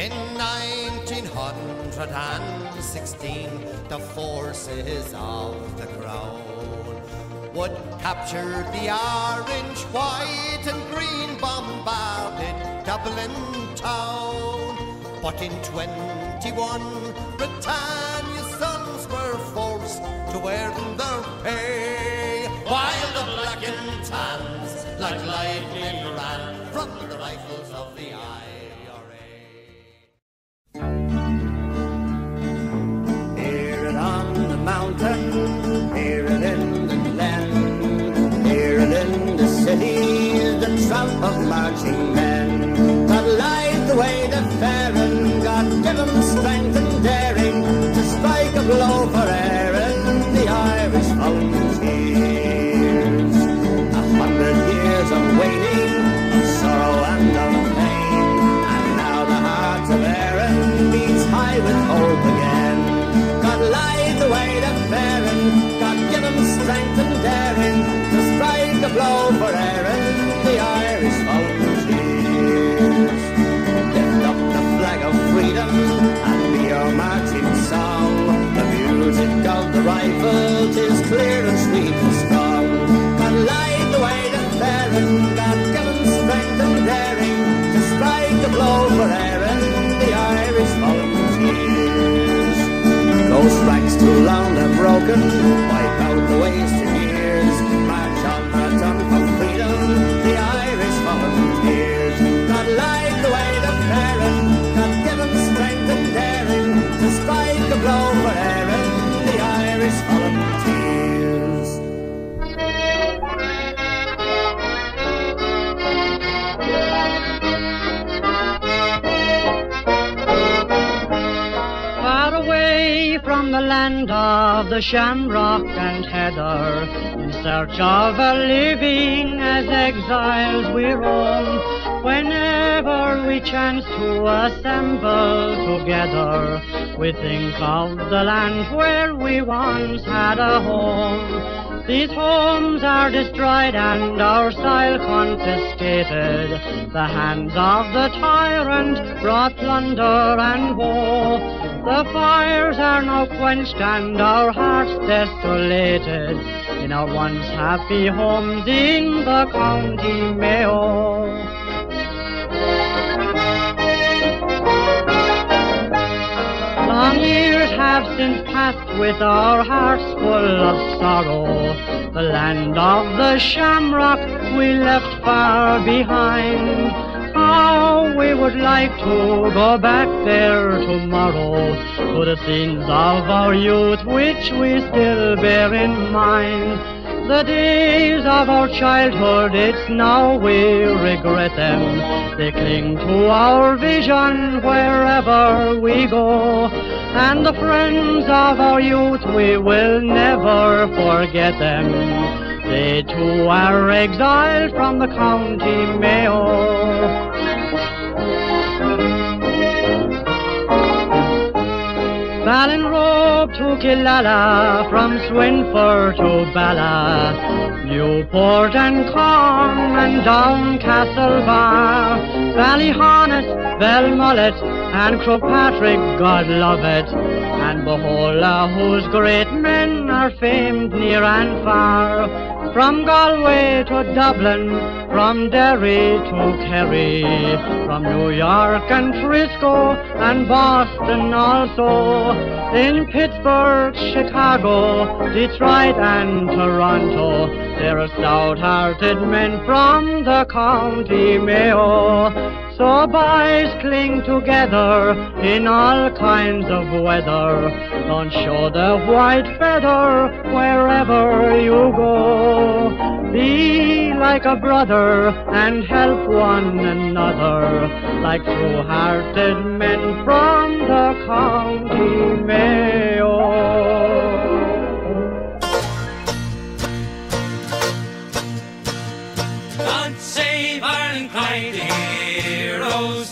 In 1916, the forces of the Crown would capture the orange, white and green, bombarded Dublin town. But in 21, Britannia's sons were forced to earn their pay, while the black and tans like lightning ran from the rifles of the IRA. Hear it on the mountain, hear it in the glen, hear it in the city, the tramp of marching men. God light the way the faring, God give them strength and daring to strike a blow for Erin, the Irish volunteers. 100 years of waiting, of sorrow and of pain, and now the heart of Erin beats high with hope again. God light the way to faring, God give them strength and daring to strike a blow for Erin, the Irish volunteers. Lift up the flag of freedom and be your marching song. The music of the rifle 'tis clear and sweet and strong. God light the way to faring, God give them strength and daring to strike a blow for Erin, the Irish volunteers. Those ranks too long and broken, wipe out the wasted years. March on, for freedom, the Irish volunteers. God light the way to faring, God give them strength and daring to strike a blow for Erin, the Irish volunteers. Far away from the land of the shamrock and heather, in search of a living as exiles we roam. Whenever we chance to assemble together, we think of the land where we once had a home. These homes are destroyed and our soil confiscated. The hands of the tyrant brought plunder and woe. The fires are now quenched and our hearts desolated in our once happy homes in the County Mayo. Long years have since passed with our hearts full of sorrow. The land of the shamrock we left far behind. How we would like to go back there tomorrow, to the scenes of our youth which we still bear in mind. The days of our childhood, it's now we regret them. They cling to our vision wherever we go. And the friends of our youth, we will never forget them. They too are exiled from the County Mayo. Ballinrobe to Killala, from Swinford to Bala, Newport and Corn and down Castlebar, Ballyhonnet, Belmullet and Croagh-Patrick, God love it, and Bohola, whose great men are famed near and far. From Galway to Dublin, from Derry to Kerry, from New York and Frisco and Boston also, in Pittsburgh, Chicago, Detroit and Toronto, there are stout-hearted men from the County Mayo. So boys, cling together in all kinds of weather. Don't show the white feather wherever you go. Be like a brother and help one another, like true-hearted men from the County Mayo. God save Ireland, cried the heroes.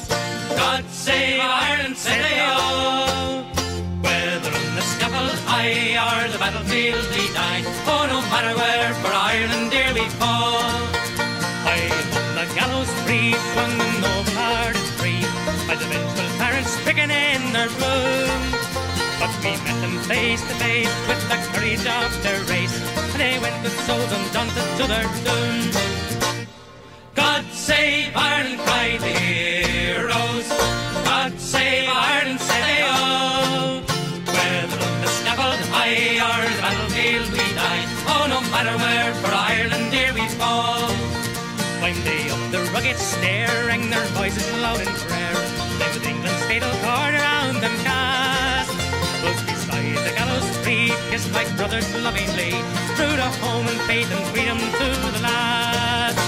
God save Ireland, say they all. Whether on the scaffold high or the battlefield we die, oh, no matter where, for Ireland dear we fall. High on the gallows free, swung the noble heart is free, by the vengeful parents We met them face to face with the courage of their race, and they went with souls undaunted to their doom. God save Ireland, cried the heroes. God save Ireland, said they all. Whether on the scaffold high or the battlefield we die, oh, no matter where, for Ireland here we fall. Climbed they up the rugged stair, rang their voices loud in prayer. Then with England's fatal cord around them cast, close beside the gallows tree, kissed like brothers lovingly, true to home and faith and freedom to the last.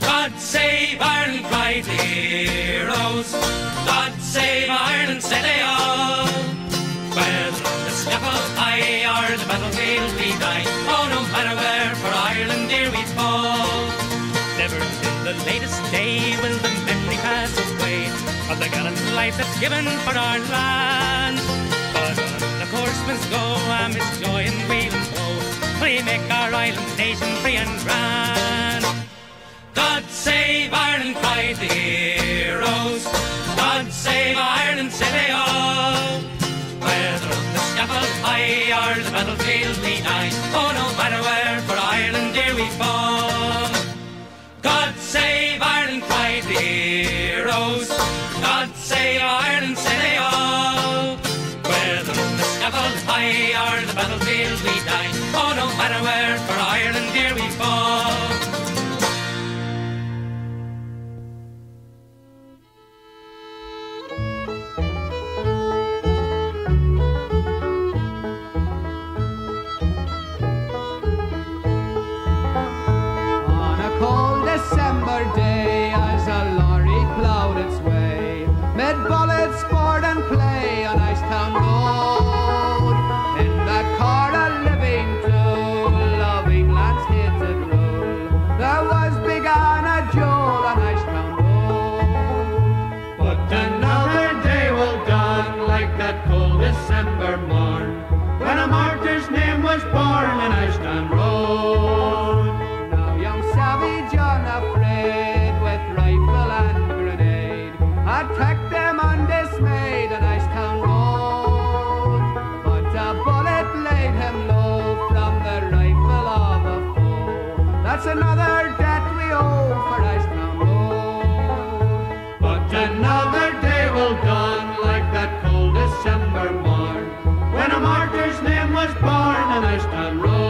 God save Ireland, cried the heroes. God save Ireland, said they all. Whether on the scaffold high or the battlefield we die, oh, no matter where, for Ireland here we fall. Never till the latest day will the memory pass away of the gallant life that's given for our land. But on the coursemen's go amidst joy and weal and woe, we make our island nation free and grand. God save Ireland, cried the heroes. God save Ireland, said they all. Whether on the scaffold high or the battlefield we die, oh, no matter where, for Ireland here we fall. God save Ireland, cried the heroes. God save Ireland, said they all. Whether on the scaffold high or the battlefield we die, oh, no matter where, for Ireland here we fall. December day, as a lorry ploughed its way, mid bullets sport and play on Icetown Road. In that car a living tool, loving lads hid to rule. There was Big Anna Joel on Icetown Road. But another day will dawn like that cold December morn, when a martyr's name was born in Icetown Road. Now young savage unafraid, with rifle and grenade, attacked them undismayed on Icetown Road. But a bullet laid him low from the rifle of a foe. That's another debt we owe for Icetown Road. But another day will dawn like that cold December morn, when a martyr's name was born on Icetown Road.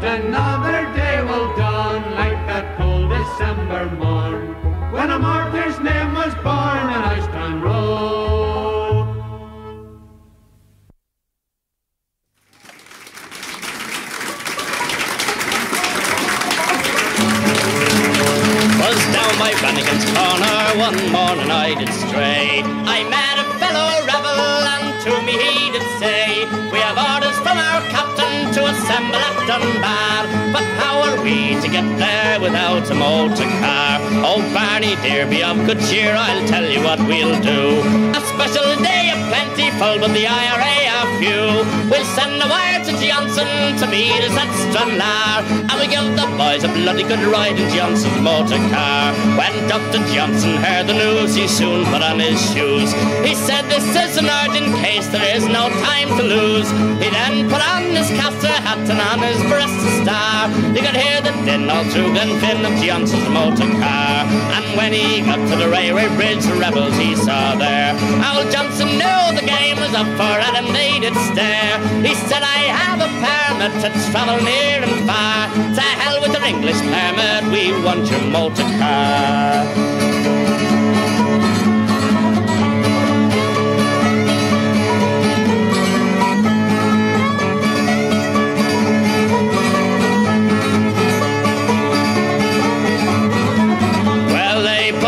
Another day will dawn like that cold December morn, when a martyr's name was born on Icetown Road. Was down by Brannigan's corner one morning I did stray. I met a fellow rebel and to me he did say, we have orders from our captain to assemble at Dunbar, but how are we to get there without a motor car? Oh Barney dear, be of good cheer, I'll tell you what we'll do. A special day of plentiful, but the IRA are few. We'll send a wire to Johnson to meet us at Stranraer, and we give the boys a bloody good ride in Johnson's motor car. When Dr. Johnson heard the news, he soon put on his shoes. He said, this is an urgent case, there is no time to lose. He then put on his castor hat and on his breast a star. You could hear the din all through Glenfin of Johnson's motor car. And when he got to the railway bridge, the rebels he saw there, old Johnson knew the game was up for and him they did stare. He said, I have a permit to travel near and far. To hell with your English permit, we want your motor car.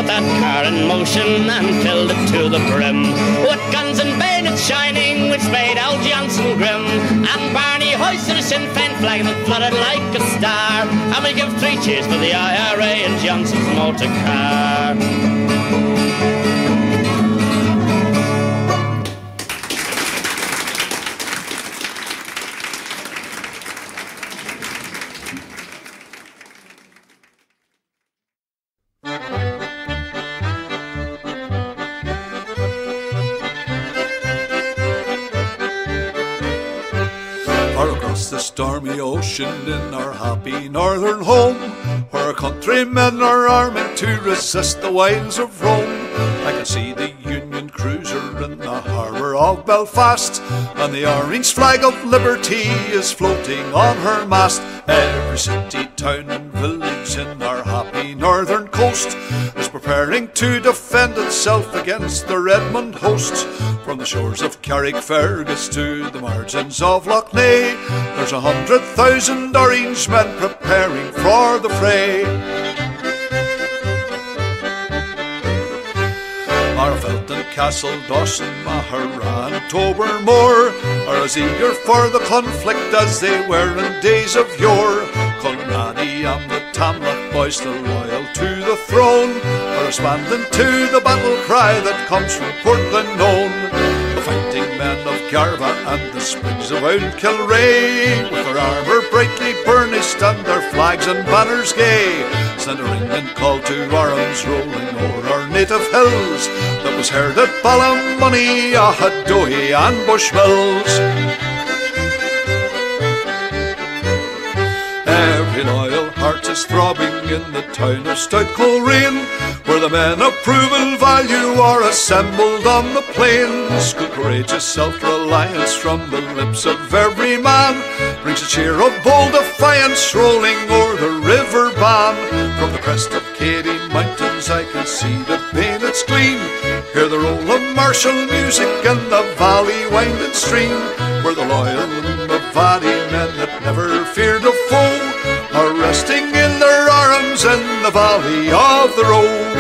set that car in motion and filled it to the brim with guns and bayonets shining, which made old Johnson grim. And Barney hoisted a Sinn Féin flag that fluttered like a star, and we give 3 cheers for the IRA and Johnson's motor car. The stormy ocean in our happy northern home, where our countrymen are arming to resist the winds of Rome. I can see the Union cruiser in the harbour of Belfast, and the orange flag of liberty is floating on her mast. Every city, town and village in our happy northern coast is preparing to defend itself against the Redmond hosts. From the shores of Carrickfergus to the margins of Lough Neagh, there's 100,000 orange men preparing for the fray. Marfelt and Castle, Dawson, Mahara and Tobermore are as eager for the conflict as they were in days of yore. Colnady and the Tamlach boys, still loyal to the throne, are responding to the battle cry that comes from Portland known. The fighting men of Garva and the Sprigs of Old Kilray, with their armour brightly burnished and their flags and banners gay, send a ringing call to arms rolling o'er our native hills, that was heard at Ballymoney, Ahadoe and Bushmills. Every loyal heart is throbbing in the town of Stout Coleraine, where the men of proven value are assembled on the plains. Good courageous self-reliance from the lips of every man brings a cheer of bold defiance rolling o'er the river Bann. From the crest of Katy Mountains I can see the bayonets gleam, hear the roll of martial music in the valley winding stream, where the loyal Mavati men that never feared a foe are resting in their arms in the valley of the Roe.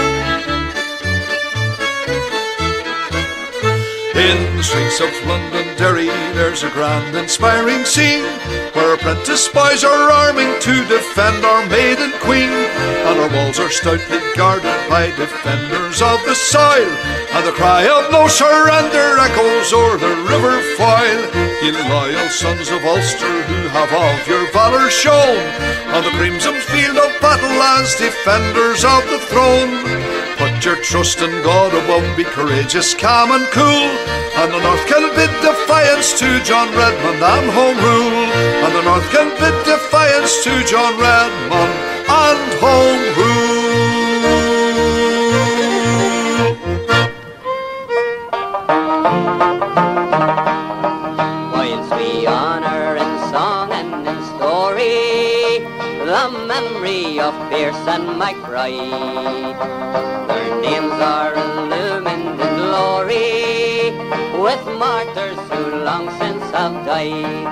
In the streets of Londonderry there's a grand inspiring scene, where apprentice boys are arming to defend our maiden queen, and our walls are stoutly guarded by defenders of the soil, and the cry of no surrender echoes o'er the river Foyle. Ye loyal sons of Ulster, who have of your valour shown on the crimson field of battle as defenders of the throne, put your trust in God above, be courageous, calm and cool, and the North can bid defiance to John Redmond and Home Rule, and the North can bid defiance to John Redmond and Home Rule. Whilst we honour in song and in story the memory of Pierce and MacBride, their names are illumined in glory with martyrs who long since have died.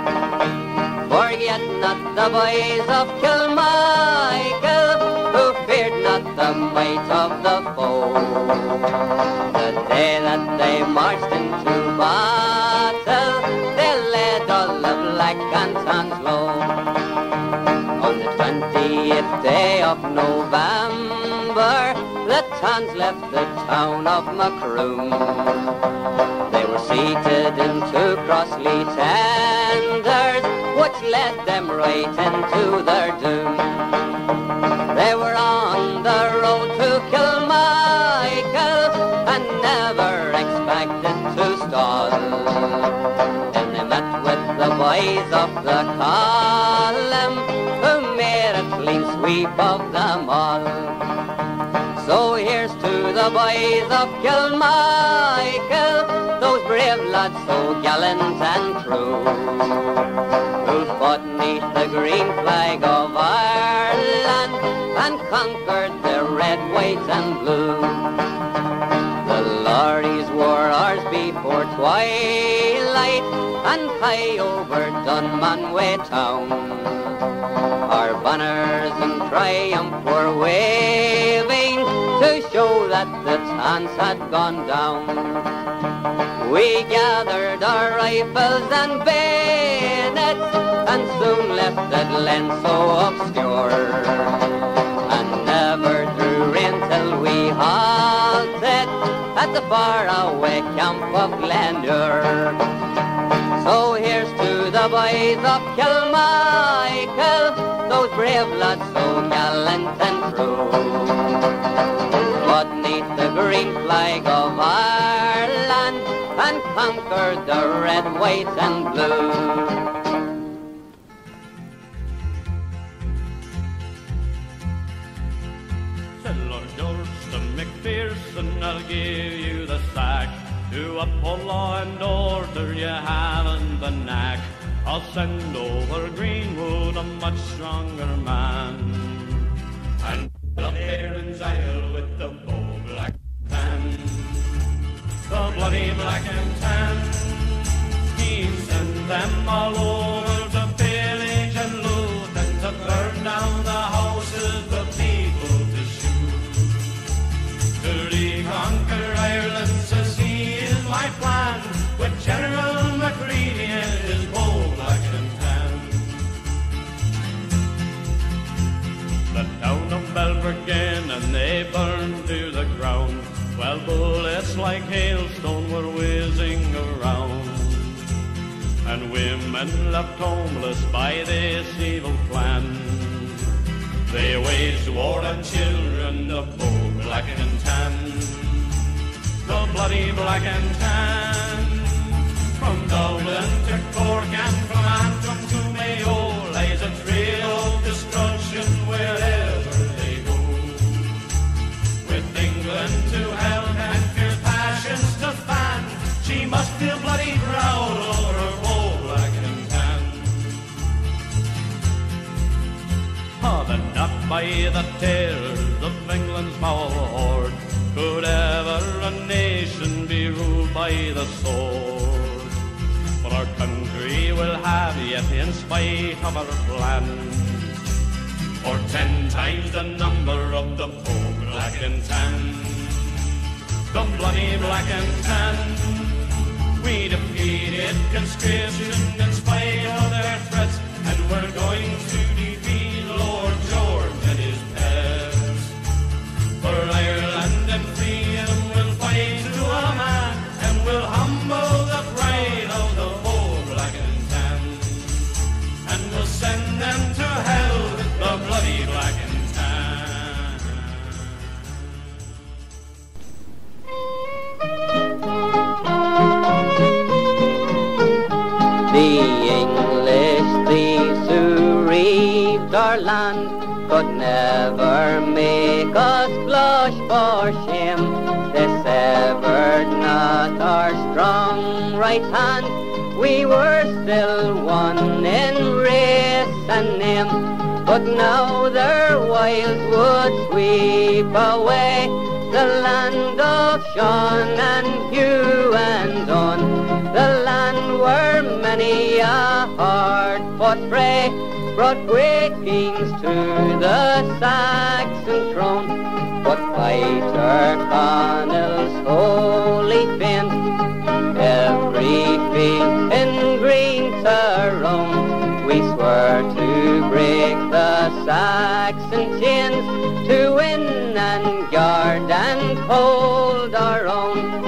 Forget not the boys of Kilmichael, who feared not the might of the foe. The day that they marched into battle, they led all the black and tans low. On the 20th day of November, the tans left the town of Macroom. They were seated in 2 costly tenders, which led them right into their doom. They were on the road to Kilmichael and never expected to stall. Then they met with the boys of the column, who made a clean sweep of them all. So here's to the boys of Kilmichael, those brave lads so gallant and true, who fought neath the green flag of Ireland and conquered the red, white and blue. The lorries were ours before twilight and high over Dunmanway town. Our banners in triumph were waving to show hands had gone down. We gathered our rifles and bayonets and soon left that land so obscure, and never drew in till we halted at the faraway camp of Glenure. So here's to the boys of Kilmichael, those brave lads so gallant and true, but neath the green flag of Ireland and conquered the red, white and blue. McPherson, I'll give you the sack. To uphold law and order you haven't the knack. I'll send over Greenwood, a much stronger man, and up there in Isle with the bow black tan, the bloody black and tan. He sent them all over to pillage and loot and to burn down the houses, the people to shoot. To reconquer Ireland, says he, is my plan, with General Macready and his bow black and tan. The town of Balbriggan, and they burned to the ground, while bullets like hailstone were whizzing around, and women left homeless by this evil plan. They waged war on children, the bow black and tan, the bloody black and tan. From Dublin to Cork and from Antrim to Mayo lies a trail of destruction wherever they go. With England to help and fierce passions to fan, she must feel bloody proud over her bow black and tan. Oh, the not by the terrors of England's foul horde could ever a nation be ruled by the sword. But our country will have yet, in spite of our plans, for 10 times the number of the bow black and tan, the bloody black and tan. We defeated conscription in spite of their threats, and we're going to defeat Lord George and his pets. For Ireland and freedom we'll fight to a man, and we'll humble the pride of the bow black and tan, and we'll send them to hell with the bloody black and tan. The English thieves who reaved our land could never make us blush for shame. They severed not our strong right hand. We were still one in race and name, but now their wiles would sweep away the land of Sean and Hugh and Don, the land where many a hard-fought fray brought great kings to the Saxon throne. But fighter Connell's holy fame, every field in green Tyrone, we swear to break the Saxon chains, to win and guard and hold our own.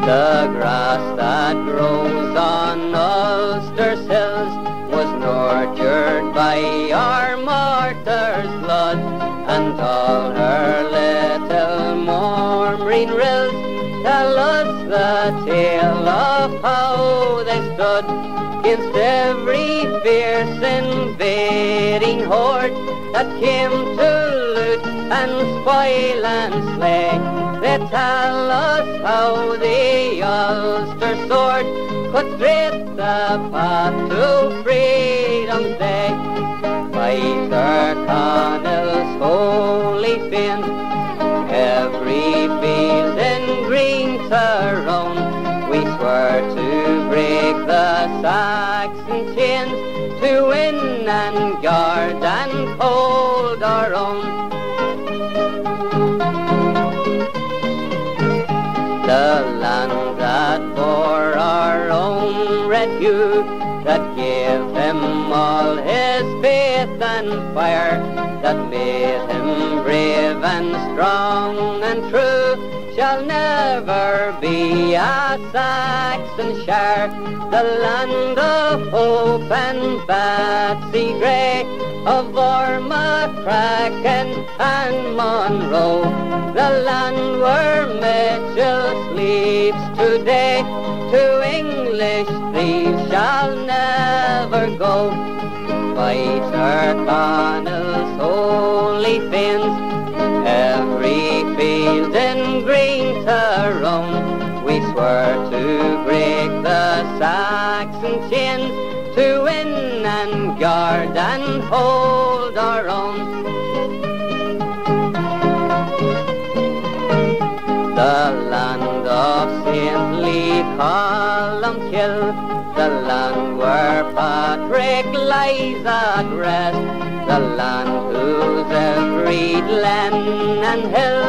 The grass that grows on Ulster's hills was nurtured by our martyrs' blood, and all her little murmuring rills tell us the tale of how they stood against every fierce invading horde that came to loot and spoil and slay. They tell us how the Ulster sword could tread the path to freedom's day. Fighter Connell's holy fame, every field in green Tyrone, we swear to break the Saxon chains, to win and guard and hold hold our own. The land that bore our own red hue, that gave him all his faith and fire, that made him brave and strong and true, shall never be a Saxon shire. The land of Hope and Betsy Gray, of Ormacracken and Monroe, the land where Mitchell sleeps today, to English thieves shall never go. By Tyrconnell's holy fanes, every field in green Tyrone, we swear to break the Saxon chains, to win and guard and hold our own. The land of saintly Columkill, the land where Patrick lies at rest, the land whose every glen and hill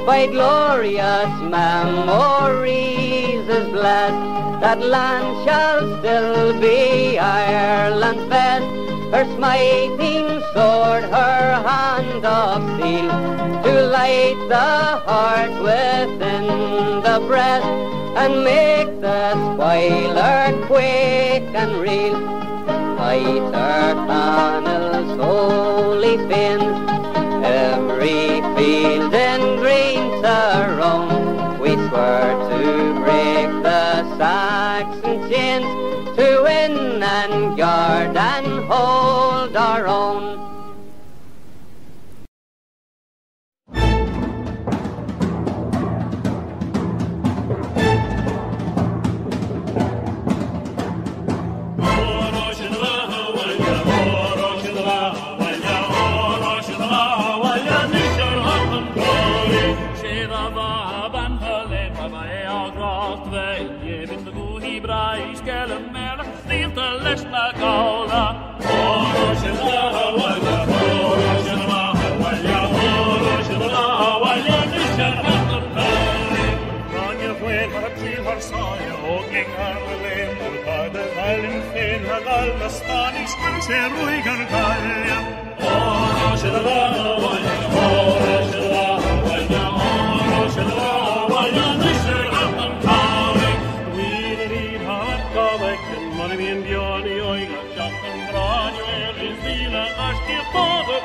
by glorious memories is blessed. That land shall still be Ireland's best, her smiting sword, her hand of steel, to light the heart within the breast, and make the spoiler quake and reel. By Tyrconnell's holy fanes, every field in green Tyrone, we swear to break the Saxon chains, to win and guard and hold our own.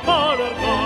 Father,